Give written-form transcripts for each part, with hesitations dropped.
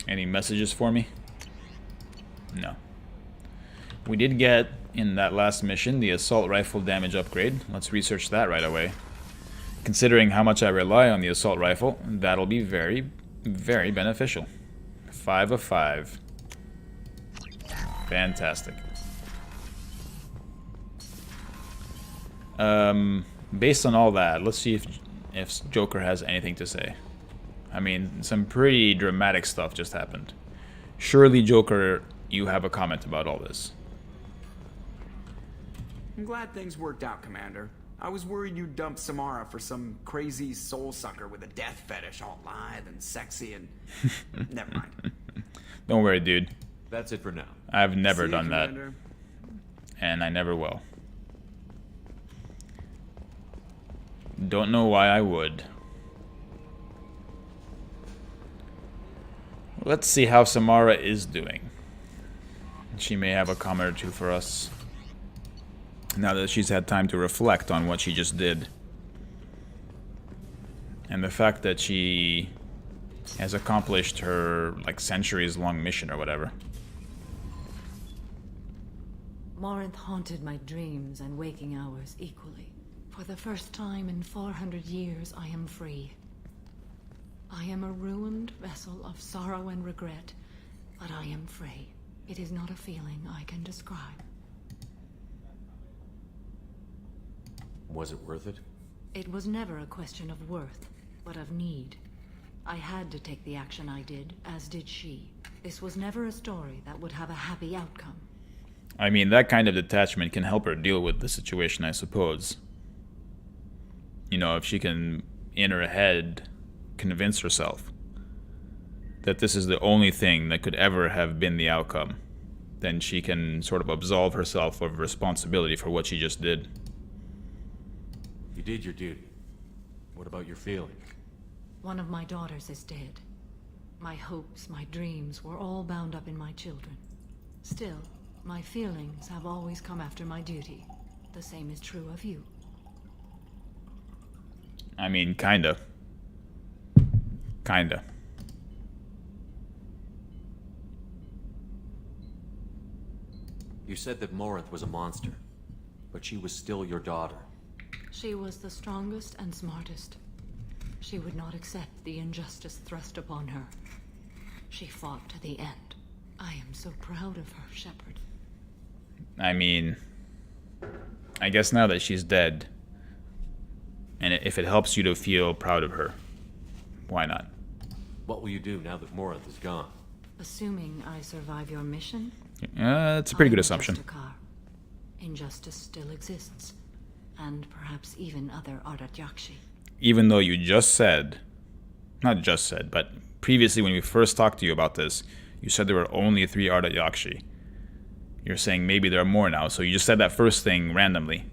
Any messages for me? No. We did get, in that last mission, the assault rifle damage upgrade. Let's research that right away. Considering how much I rely on the assault rifle, that'll be very, very beneficial. 5 of 5. Fantastic. Based on all that, let's see if Joker has anything to say. I mean, some pretty dramatic stuff just happened. Surely, Joker, you have a comment about all this. I'm glad things worked out, Commander. I was worried you'd dump Samara for some crazy soul sucker with a death fetish, all lithe and sexy and... Never mind. Don't worry, dude. That's it for now. I've never See you, done that. Commander. And I never will. Don't know why I would. Let's see how Samara is doing. She may have a comment or two for us. Now that she's had time to reflect on what she just did. And the fact that she has accomplished her, like, centuries-long mission or whatever. Morinth haunted my dreams and waking hours equally. For the first time in 400 years, I am free. I am a ruined vessel of sorrow and regret, but I am free. It is not a feeling I can describe. Was it worth it? It was never a question of worth, but of need. I had to take the action I did, as did she. This was never a story that would have a happy outcome. I mean, that kind of detachment can help her deal with the situation, I suppose. You know, if she can, in her head, convince herself that this is the only thing that could ever have been the outcome, then she can sort of absolve herself of responsibility for what she just did. You did your duty. What about your feelings? One of my daughters is dead. My hopes, my dreams were all bound up in my children. Still, my feelings have always come after my duty. The same is true of you. I mean, kinda. Kinda. You said that Morinth was a monster, but she was still your daughter. She was the strongest and smartest. She would not accept the injustice thrust upon her. She fought to the end. I am so proud of her, Shepard. I mean, I guess now that she's dead, and if it helps you to feel proud of her, why not? What will you do now that Morinth is gone? Assuming I survive your mission, That's a pretty good assumption. Justicar. Injustice still exists, and perhaps even other Ardat Yakshi. Even though you just said, not just said, but previously when we first talked to you about this, you said there were only 3 Ardat Yakshi. You're saying maybe there are more now, so you just said that first thing randomly.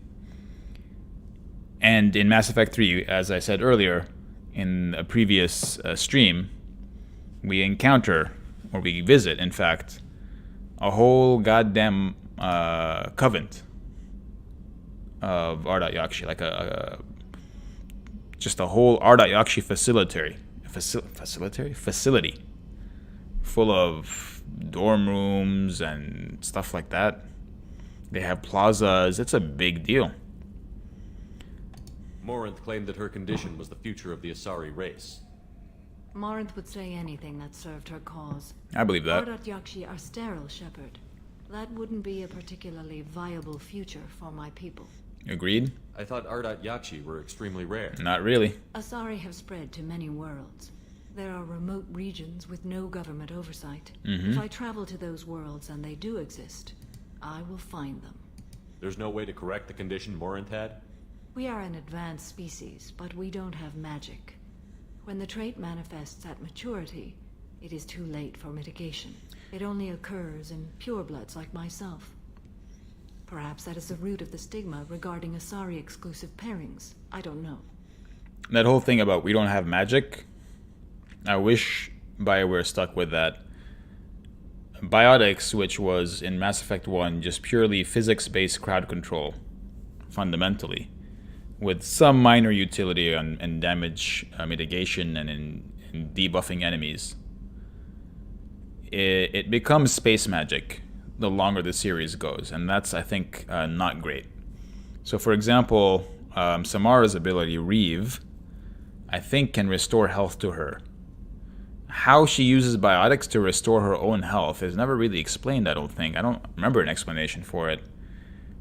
And in Mass Effect 3, as I said earlier, in a previous stream, we encounter, or we visit, in fact, a whole goddamn covenant of Ardat Yakshi, like just a whole Ardat Yakshi facility, full of dorm rooms and stuff like that. They have plazas. It's a big deal. Morinth claimed that her condition was the future of the Asari race. Morinth would say anything that served her cause. I believe that. Ardat Yakshi are sterile, Shepard. That wouldn't be a particularly viable future for my people. Agreed? I thought Ardat Yakshi were extremely rare. Not really. Asari have spread to many worlds. There are remote regions with no government oversight. If I travel to those worlds, and they do exist, I will find them. There's no way to correct the condition Morinth had? We are an advanced species, but we don't have magic. When the trait manifests at maturity, it is too late for mitigation. It only occurs in purebloods like myself. Perhaps that is the root of the stigma regarding Asari-exclusive pairings. I don't know. That whole thing about we don't have magic, I wish BioWare stuck with that. Biotics, which was in Mass Effect 1 just purely physics-based crowd control, fundamentally, with some minor utility and damage mitigation and in debuffing enemies. it becomes space magic the longer the series goes, and that's, I think, not great. So, for example, Samara's ability, Reeve, I think can restore health to her. How she uses biotics to restore her own health is never really explained, I don't think. I don't remember an explanation for it.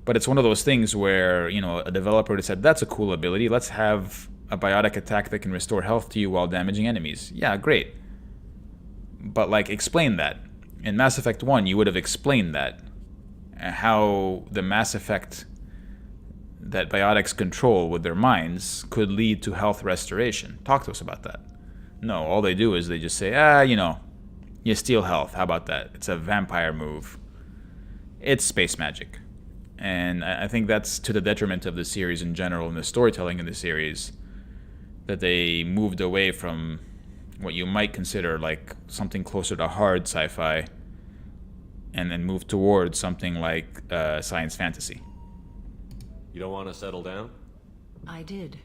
But it's one of those things where, you know, a developer said, that's a cool ability, let's have a biotic attack that can restore health to you while damaging enemies. Yeah, great. But, like, explain that. In Mass Effect 1, you would have explained that. How the Mass Effect that biotics control with their minds could lead to health restoration. Talk to us about that. No, all they do is they just say, you know, you steal health. How about that? It's a vampire move. It's space magic. And I think that's to the detriment of the series in general and the storytelling in the series, that they moved away from what you might consider like something closer to hard sci-fi and then moved towards something like science fantasy. You don't want to settle down? I did.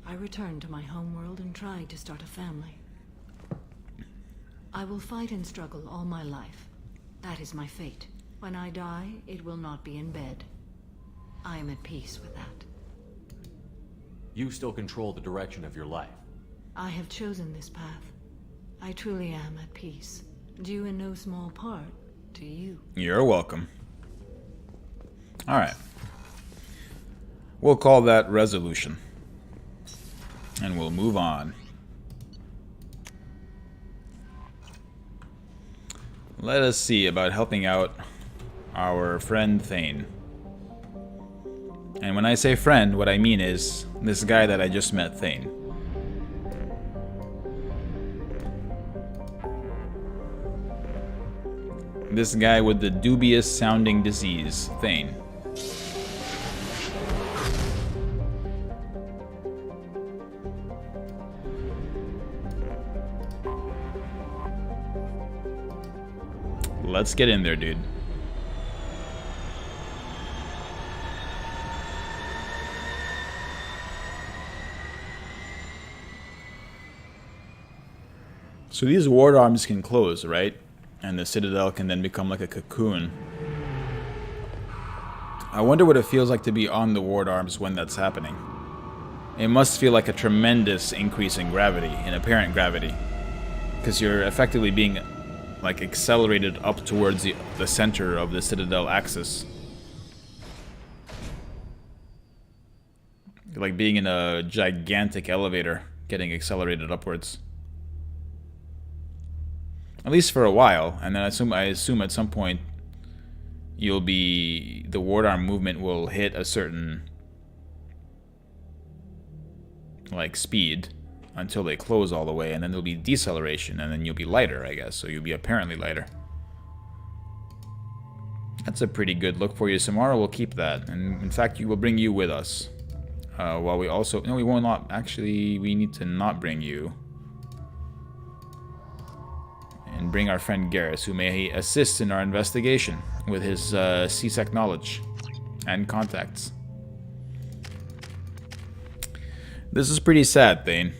I returned to my homeworld and tried to start a family. I will fight and struggle all my life. That is my fate. When I die, it will not be in bed. I am at peace with that. You still control the direction of your life. I have chosen this path. I truly am at peace, due in no small part to you. You're welcome. Alright. We'll call that resolution. And we'll move on. Let us see about helping out our friend Thane. And when I say friend, what I mean is this guy that I just met, Thane. This guy with the dubious sounding disease, Thane. Let's get in there, dude. So these ward arms can close, right? And the Citadel can then become like a cocoon. I wonder what it feels like to be on the ward arms when that's happening. It must feel like a tremendous increase in gravity, in apparent gravity. Because you're effectively being like accelerated up towards the center of the Citadel axis. Like being in a gigantic elevator, getting accelerated upwards. At least for a while, and then I assume at some point the ward arm movement will hit a certain like speed until they close all the way, and then there'll be deceleration, and then you'll be lighter, I guess. So you'll be apparently lighter. That's a pretty good look for you, Samara. We'll keep that, and in fact, we will bring you with us. While we also, no, we will not. Actually, we need to not bring you. And bring our friend Garrus, who may assist in our investigation with his CSEC knowledge and contacts. This is pretty sad, Thane.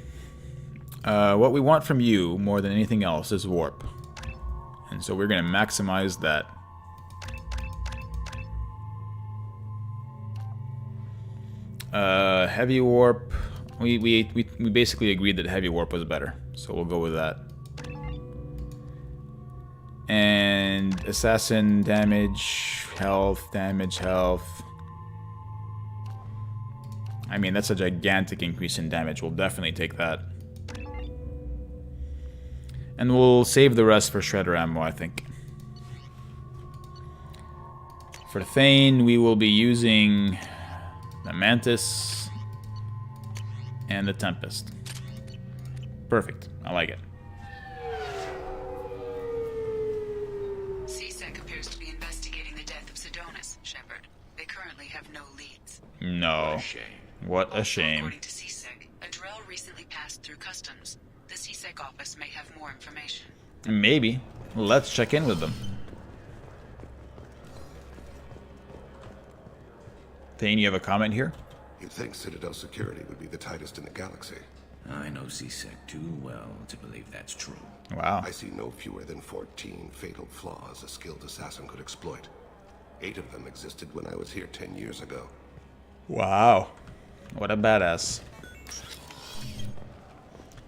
What we want from you, more than anything else, is warp. And so we're going to maximize that. Heavy warp. We basically agreed that heavy warp was better, so we'll go with that. And assassin damage, health, health. I mean, that's a gigantic increase in damage. We'll definitely take that. And we'll save the rest for shredder ammo, I think. For Thane, we will be using the Mantis and the Tempest. Perfect. I like it. No. What a shame. According to CSEC, a Drell recently passed through customs. The CSEC office may have more information. Maybe. Let's check in with them. Thane, you have a comment here? You'd think Citadel security would be the tightest in the galaxy. I know C-Sec too well to believe that's true. Wow. I see no fewer than 14 fatal flaws a skilled assassin could exploit. 8 of them existed when I was here 10 years ago. Wow. What a badass.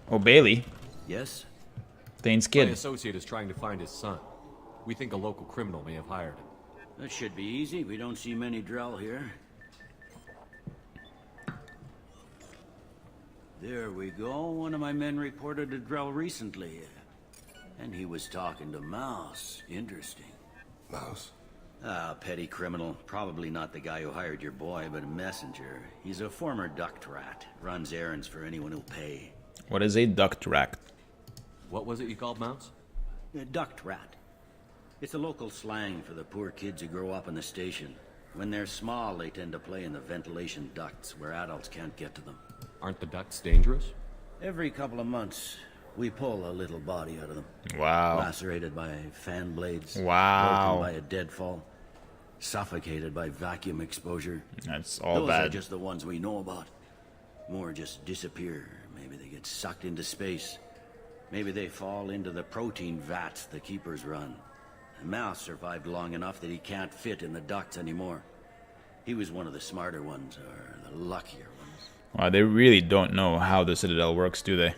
Oh, Bailey. Yes? Thane's My kid. associate is trying to find his son. We think a local criminal may have hired him. That should be easy. We don't see many Drell here. There we go. One of my men reported to Drell recently. And he was talking to Mouse. Interesting. Mouse? Ah, petty criminal. Probably not the guy who hired your boy, but a messenger. He's a former Duct rat. Runs errands for anyone who'll pay. What is a duct rack? What was it you called Mouse? A Duct rat. It's a local slang for the poor kids who grow up in the station. When they're small, they tend to play in the ventilation ducts where adults can't get to them. Aren't the ducts dangerous? Every couple of months, we pull a little body out of them. Wow. Lacerated by fan blades. Wow. Broken by a deadfall. Suffocated by vacuum exposure. That's all Those bad. are just the ones we know about. More just disappear. Maybe they get sucked into space. Maybe they fall into the protein vats the keepers run. Mouse survived long enough that he can't fit in the ducts anymore. He was one of the smarter ones, or the luckier ones. Wow, they really don't know how the Citadel works, do they?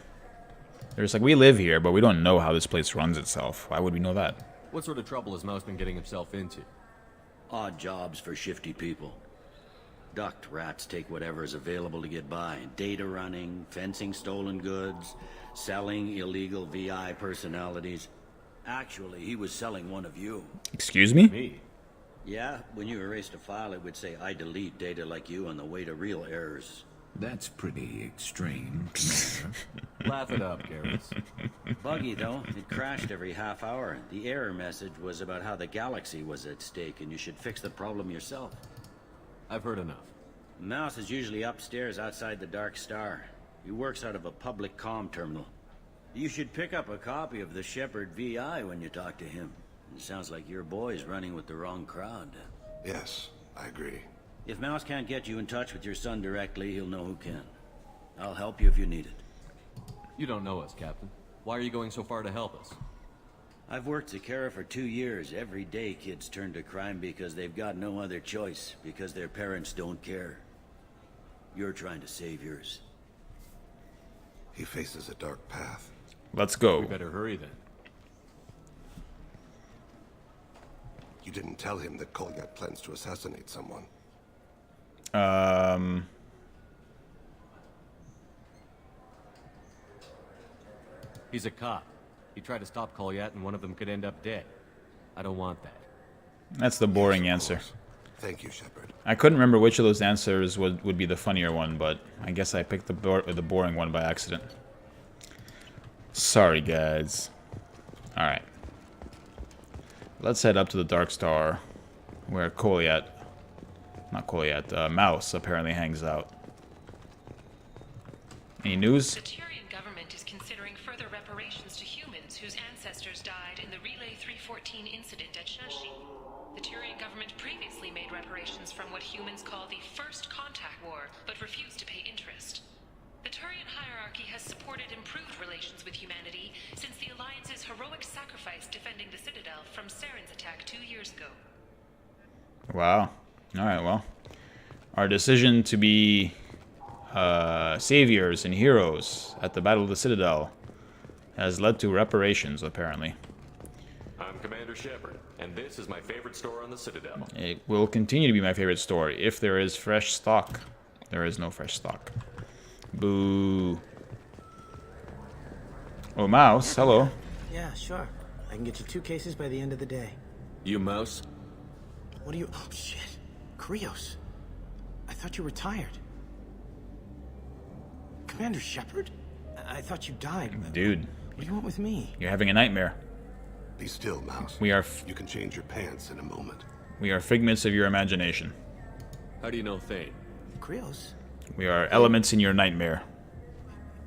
They're just like, we live here, but we don't know how this place runs itself. Why would we know that? What sort of trouble has Mouse been getting himself into? Odd jobs for shifty people. Duct rats take whatever is available to get by. Data running, fencing stolen goods, selling illegal VI personalities. Actually, he was selling one of you. Excuse me? Me? Yeah, when you erased a file, it would say, I delete data like you on the way to real errors. That's pretty extreme, Commander. Laugh it up, Garrus. Buggy, though. It crashed every half hour. The error message was about how the galaxy was at stake, and you should fix the problem yourself. I've heard enough. Mouse is usually upstairs outside the Dark Star. He works out of a public comm terminal. You should pick up a copy of the Shepherd VI when you talk to him. It sounds like your boy's running with the wrong crowd. Yes, I agree. If Mouse can't get you in touch with your son directly, he'll know who can. I'll help you if you need it. You don't know us, Captain. Why are you going so far to help us? I've worked Zakera for 2 years. Every day kids turn to crime because they've got no other choice, because their parents don't care. You're trying to save yours. He faces a dark path. Let's go. We better hurry then. You didn't tell him that Kolyat plans to assassinate someone. He's a cop. He tried to stop Kolyat and one of them could end up dead. I don't want that. That's the boring answer. Thank you, Shepard. I couldn't remember which of those answers would be the funnier one, but I guess I picked the boring one by accident. Sorry, guys. Alright. Let's head up to the Dark Star, where Mouse apparently hangs out. Any news? The Turian government is considering further reparations to humans whose ancestors died in the Relay 314 incident at Shashi. The Turian government previously made reparations from what humans call the First Contact War, but refused to pay interest. The Turian hierarchy has supported improved relations with humanity since the Alliance's heroic sacrifice defending the Citadel from Saren's attack 2 years ago. Wow. Alright, well. Our decision to be saviors and heroes at the Battle of the Citadel has led to reparations, apparently. I'm Commander Shepard, and this is my favorite store on the Citadel. It will continue to be my favorite store if there is fresh stock. There is no fresh stock. Boo. Oh, Mouse, hello. Yeah, sure. I can get you 2 cases by the end of the day. You Mouse? What are you... Oh, shit. Krios. I thought you were tired. Commander Shepard? I thought you died. Dude. What do you want with me? You're having a nightmare. Be still, Mouse. You can change your pants in a moment. We are figments of your imagination. How do you know Thane? Krios? We are elements in your nightmare.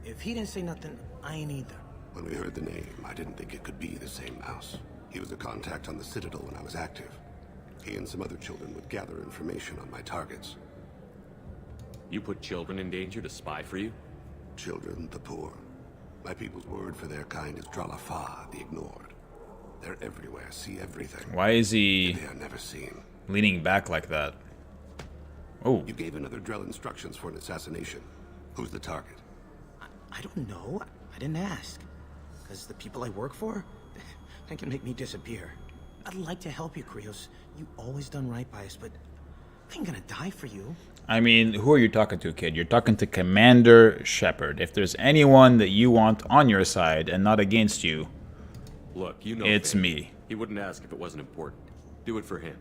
If he didn't say nothing, I ain't either. When we heard the name, I didn't think it could be the same Mouse. He was a contact on the Citadel when I was active. He and some other children would gather information on my targets. You put children in danger to spy for you? children, the poor. My people's word for their kind is Drell, the ignored. They're everywhere, see everything. Why is he They are never seen. leaning back like that? Oh. You gave another Drell instructions for an assassination. Who's the target? I don't know. I didn't ask. Because the people I work for, they can make me disappear. I'd like to help you, Krios. You've always done right by us, but I ain't gonna die for you. I mean, who are you talking to, kid? You're talking to Commander Shepard. If there's anyone that you want on your side and not against you, Look, you know it's Thane. me. He wouldn't ask if it wasn't important. Do it for him.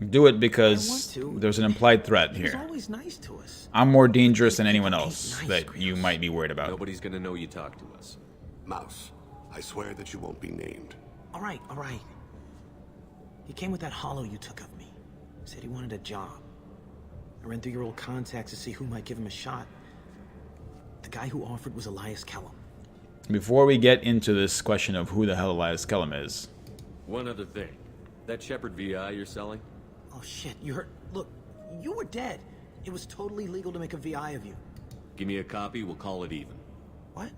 Do it because there's an implied threat He's here. always nice to us. I'm more dangerous than anyone else that you might be worried about. Nobody's gonna know you talk to us. Mouse, I swear that you won't be named. All right, all right. He came with that hollow you took of me. Said he wanted a job. I ran through your old contacts to see who might give him a shot. The guy who offered was Elias Kellum. Before we get into this question of who the hell Elias Kellum is, One other thing. That Shepard VI you're selling? Oh shit, you heard? Look, you were dead. It was totally legal to make a VI of you. Give me a copy, we'll call it even. What?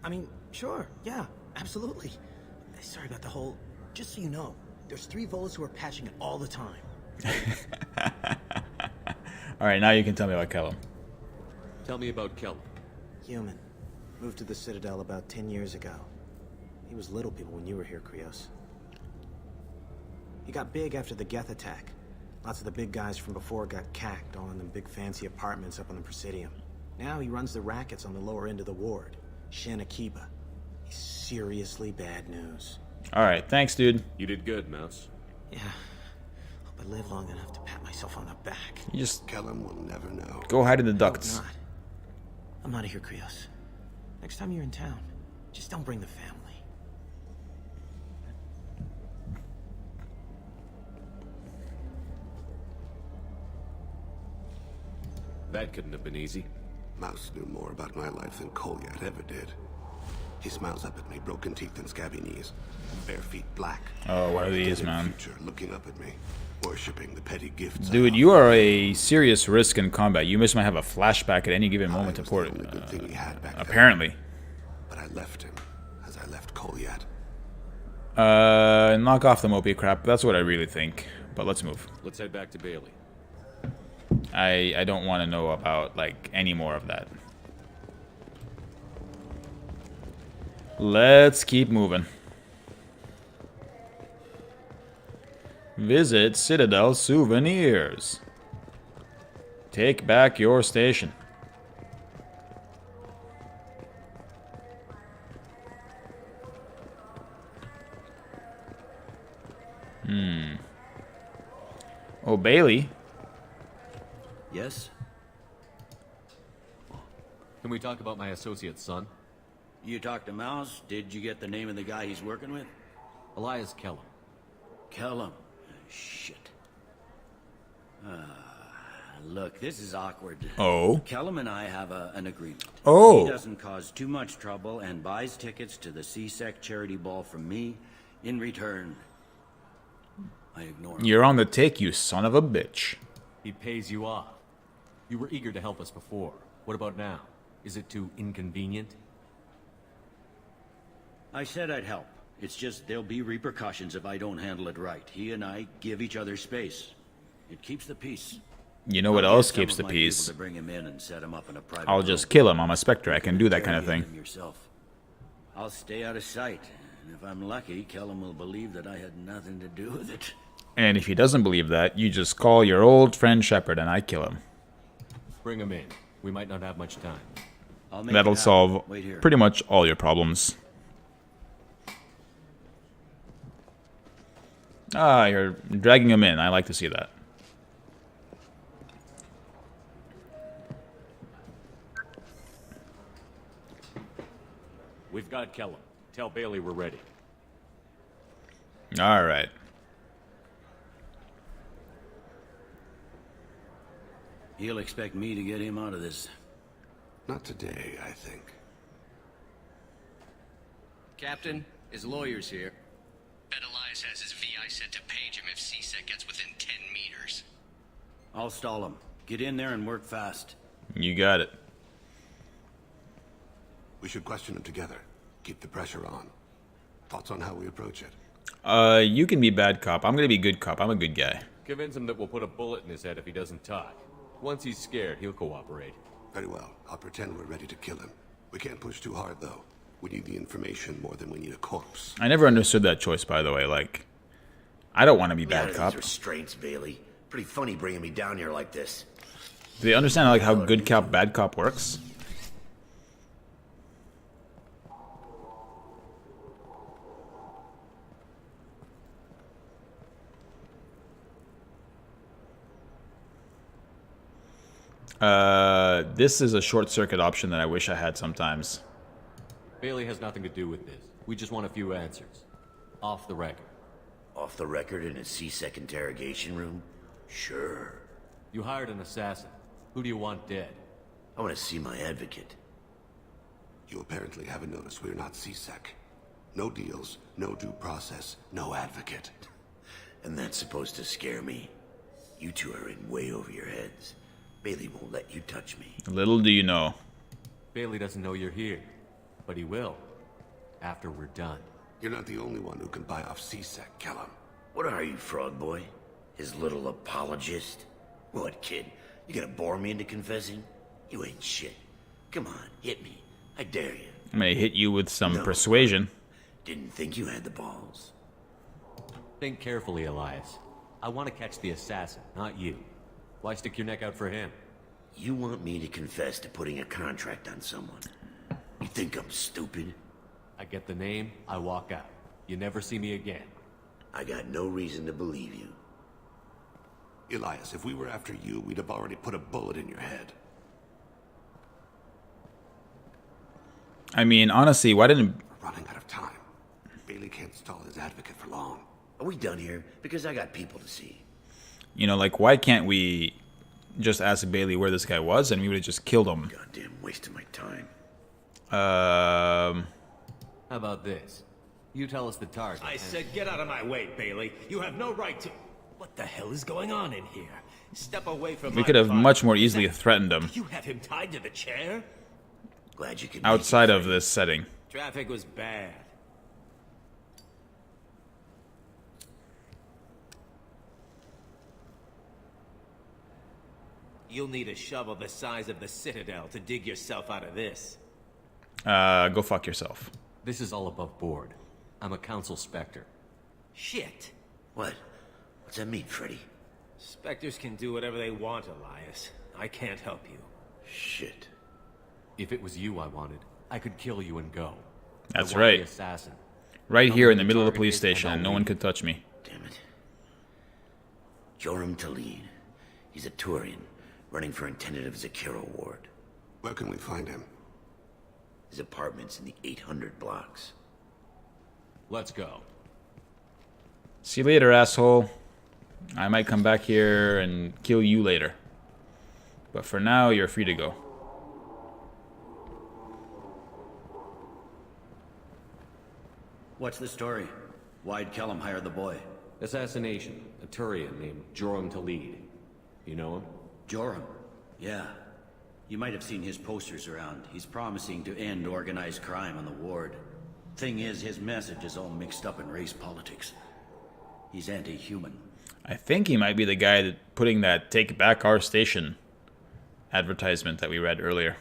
I mean, sure, yeah, absolutely. Sorry about the whole... Just so you know, there's 3 Volas who are patching it all the time. Alright, now you can tell me about Kellum. Tell me about Kellum. Human. Moved to the Citadel about 10 years ago. He was little people when you were here, Krios. He got big after the Geth attack. Lots of the big guys from before got cacked all in them big fancy apartments up on the Presidium. Now he runs the rackets on the lower end of the ward. Shin Akiba. He's seriously bad news. Alright, thanks, dude. You did good, Mouse. Yeah. Hope I live long enough to pat myself on the back. You just Kellum will never know. go hide in the ducts. Not. I'm out of here, Krios. Next time you're in town, just don't bring the family. That couldn't have been easy. Mouse knew more about my life than Kolyat ever did. He smiles up at me, broken teeth and scabby knees, bare feet black. Oh, what are these, man? Future, looking up at me, worshipping the petty gifts. Dude, you are a serious risk in combat. You might have a flashback at any given moment to port. Apparently. But I left him, as I left Kolyat. Knock off the mopey crap. That's what I really think. But let's move. Let's head back to Bailey. I don't want to know about, like, any more of that. Let's keep moving. Visit Citadel Souvenirs. Take back your station. Oh, Bailey. Yes? Can we talk about my associate's son? You talked to Mouse? Did you get the name of the guy he's working with? Elias Kellum. Kellum. Shit. Look, this is awkward. Oh? Kellum and I have an agreement. Oh. He doesn't cause too much trouble and buys tickets to the CSEC charity ball from me. In return, I ignore him. You're on the take, you son of a bitch. He pays you off. You were eager to help us before. What about now? Is it too inconvenient? I said I'd help. It's just there'll be repercussions if I don't handle it right. He and I give each other space. It keeps the peace. You know what else keeps the peace? To bring him in and set him up in a private I'll room. just kill him. I'm a Spectre. I can do that kind of thing. Him yourself. I'll stay out of sight. And if I'm lucky, Kellum will believe that I had nothing to do with it. And if he doesn't believe that, you just call your old friend Shepard and I kill him. Bring him in. We might not have much time. That'll solve pretty much all your problems. Ah, you're dragging him in. I like to see that. We've got Kellum. Tell Bailey we're ready. All right. He'll expect me to get him out of this. Not today, I think. Captain, his lawyer's here. Bet Elias has his VI set to page him if CSEC gets within 10 meters. I'll stall him. Get in there and work fast. You got it. We should question him together. Keep the pressure on. Thoughts on how we approach it? You can be bad cop. I'm gonna be good cop. I'm a good guy. Convince him that we'll put a bullet in his head if he doesn't talk. Once he's scared, he'll cooperate. Very well. I'll pretend we're ready to kill him. We can't push too hard, though. We need the information more than we need a corpse. I never understood that choice, by the way. Like, I don't want to be bad cop. Restraints, Bailey. Pretty funny bringing me down here like this. Do they understand like how good cop, bad cop works? This is a short circuit option that I wish I had sometimes. Bailey has nothing to do with this. We just want a few answers. Off the record. Off the record in a C-Sec interrogation room? Sure. You hired an assassin. Who do you want dead? I want to see my advocate. You apparently haven't noticed we're not C-Sec. No deals, no due process, no advocate. And that's supposed to scare me. You two are in way over your heads. Bailey won't let you touch me. Little do you know. Bailey doesn't know you're here. But he will. After we're done. You're not the only one who can buy off C-Sec, Kellum. What are you, Frog Boy? His little apologist? What, kid? You gonna bore me into confessing? You ain't shit. Come on, hit me. I dare you. I'm gonna hit you with some persuasion. Didn't think you had the balls. Think carefully, Elias. I want to catch the assassin, not you. Why stick your neck out for him? You want me to confess to putting a contract on someone? You think I'm stupid? I get the name, I walk out. You never see me again. I got no reason to believe you. Elias, if we were after you, we'd have already put a bullet in your head. I mean, honestly, why didn't... We're running out of time. Bailey can't stall his advocate for long. Are we done here? Because I got people to see. You know, like, why can't we just ask Bailey where this guy was and we would have just killed him? Goddamn waste of my time. How about this? You tell us the target. I said get out of my way, Bailey. You have no right to... What the hell is going on in here? Step away from We could have much more easily threatened him. You have him tied to the chair? Glad you could... Outside of this setting. Traffic was bad. You'll need a shovel the size of the Citadel to dig yourself out of this. Go fuck yourself. This is all above board. I'm a council specter. Shit. What? What's that mean, Freddy? Spectres can do whatever they want, Elias. I can't help you. Shit. If it was you I wanted, I could kill you and go. That's I want right. The assassin. Right here in the middle of the police station, and no one could touch me. Damn it. Joram Talid. He's a Turian, running for intendant of Zakiro Ward. Where can we find him? His apartment's in the 800 blocks. Let's go. See you later, asshole. I might come back here and kill you later. But for now, you're free to go. What's the story? Why'd Kellum hire the boy? Assassination. A Turian named Joram Talid. You know him? Joram? Yeah. You might have seen his posters around. He's promising to end organized crime on the ward. Thing is, his message is all mixed up in race politics. He's anti-human. I think he might be the guy that putting that "Take Back Our Station" advertisement that we read earlier.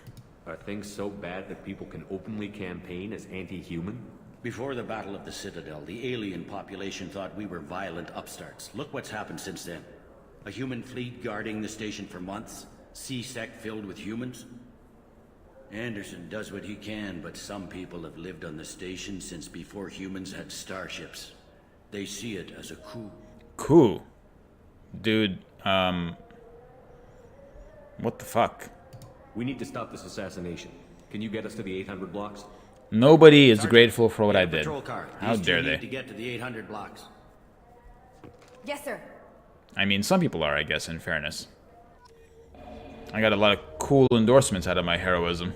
Are things so bad that people can openly campaign as anti-human? Before the Battle of the Citadel, the alien population thought we were violent upstarts. Look what's happened since then. A human fleet guarding the station for months. C-Sec filled with humans. Anderson does what he can, but some people have lived on the station since before humans had starships. They see it as a coup. Coup? Dude, what the fuck? We need to stop this assassination. Can you get us to the 800 blocks? Nobody is grateful for what I did. Patrol car. How These two dare need they? to get to the 800 blocks. Yes, sir. I mean, some people are, I guess, in fairness. I got a lot of cool endorsements out of my heroism.